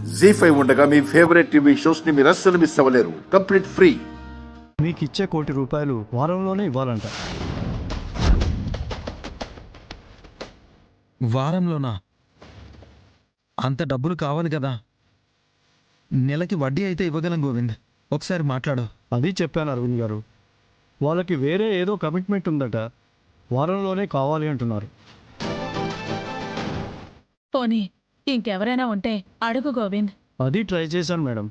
జీ5 ఉండగా మీ favourite TV shows ని మీరు అస్సలు మిస్ అవ్వలేరు. Complete free. మీకు ఇచ్చే ₹1 కోటి వారంలోనే ఇవ్వాలంట. వారంలోనా? అంత డబ్బులు కావాలి కదా. నెలకి వడ్డీ అయితే ఇవ్వగలం గోవింద్. ఒకసారి మాట్లాడు. అది చెప్పాను అరవింద్ గారు. వాళ్ళకి వేరే ఏదో కమిట్మెంట్ ఉందట. వారంలోనే కావాలి అంటున్నారు. పోనీ ఇంకెవరైనా ఉంటే అడుగు గోవింద్. అది ట్రై చేశాను మేడం.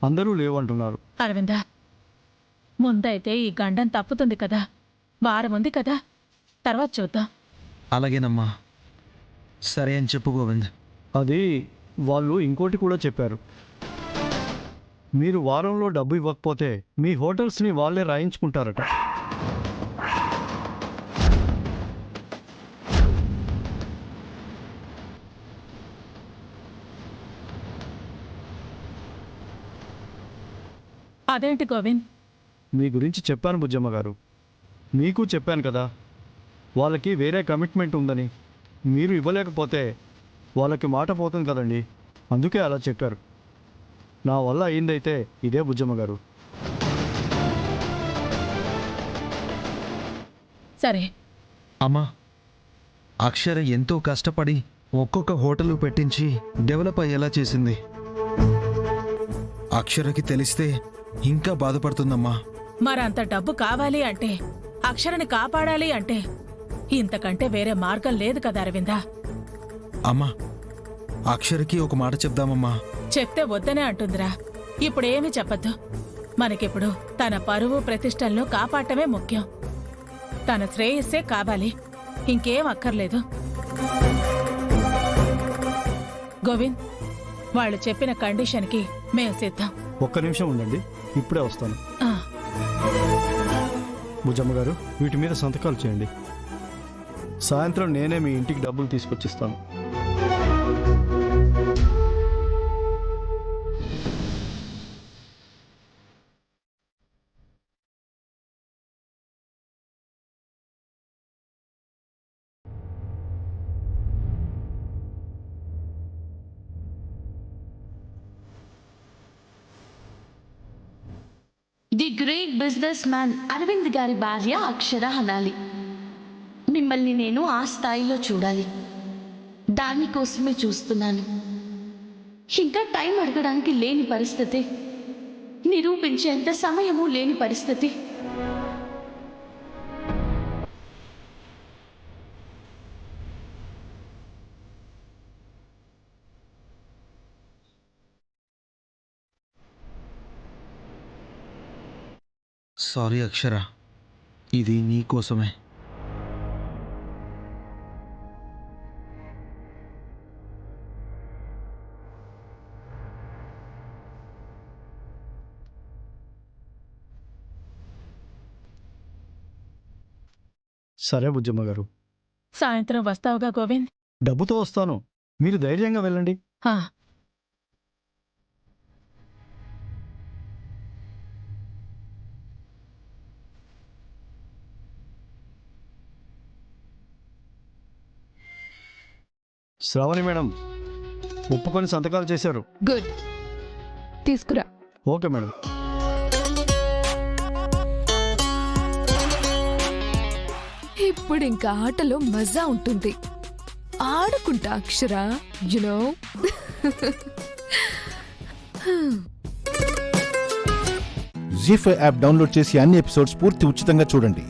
అందరూ లేవంటున్నారు. అరవిందా, ముందైతే ఈ గండం తప్పుతుంది కదా. వారం ఉంది కదా, తర్వాత చూద్దాం. అలాగేనమ్మా. సరే అని చెప్పు గోవింద్. అది వాళ్ళు ఇంకోటి కూడా చెప్పారు. మీరు వారంలో డబ్బు ఇవ్వకపోతే మీ హోటల్స్ని వాళ్ళే రాయించుకుంటారట. అదేంటి గోవింద్? మీ గురించి చెప్పాను బుజ్జమ్మ గారు. మీకు చెప్పాను కదా, వాళ్ళకి వేరే కమిట్మెంట్ ఉందని. మీరు ఇవ్వలేకపోతే వాళ్ళకి మాట పోతుంది కదండి. అందుకే అలా చెప్పారు. నా వల్ల అయిందైతే ఇదే బుజ్జమ్మ గారు. సరే. అమ్మా, అక్షర ఎంతో కష్టపడి ఒక్కొక్క హోటల్ పెట్టించి డెవలప్ అయ్యేలా చేసింది. అక్షరకి తెలిస్తే ఇంకా బాధపడుతుందమ్మా. మరంత డబ్బు కావాలి అంటే, అక్షరని కాపాడాలి అంటే ఇంతకంటే వేరే మార్గం లేదు కదా అరవిందా. అమ్మా, అక్షరకి ఒక మాట చెప్దామమ్మా. చెప్తే వద్దనే అంటుందిరా. ఇప్పుడేమీ చెప్పద్దు. మనకిప్పుడు తన పరువు ప్రతిష్టలను కాపాడటమే ముఖ్యం. తన శ్రేయస్సే కావాలి, ఇంకేం అక్కర్లేదు. గోవింద్, వాళ్ళు చెప్పిన కండిషన్కి మేం సిద్ధం. ఒక్క నిమిషం ఉండండి, ఇప్పుడే వస్తాను. ఆ, బుజ్జమ్మ గారు, వీటి మీద సంతకాలు చేయండి. సాయంత్రం నేనే మీ ఇంటికి డబ్బులు తీసుకొచ్చిస్తాను. The great business man Aravind గారి భార్య అక్షర అనాలి. మిమ్మల్ని నేను ఆ స్థాయిలో చూడాలి. దానికోసమే చూస్తున్నాను. ఇంకా టైం అడగడానికి లేని పరిస్థితి, నిరూపించేంత సమయము లేని పరిస్థితి. సారీ అక్షర, ఇది నీ కోసమే. సరే బుజ్జమ్మ గారు, సాయంత్రం వస్తావుగా గోవింద్? డబ్బుతో వస్తాను. మీరు ధైర్యంగా వెళ్ళండి. ఆ, శ్రావణి మేడం ఒప్పుకొని సంతకాలు చేశారు. గుడ్, తీసుకురా. Okay madam. ఇప్పుడు ఇంకా ఆటలో మజా ఉంటుంది. ఆడుకుంటా అక్షర, యునో. జీ5 యాప్ డౌన్లోడ్ చేసి అన్ని ఎపిసోడ్స్ పూర్తి ఉచితంగా చూడండి.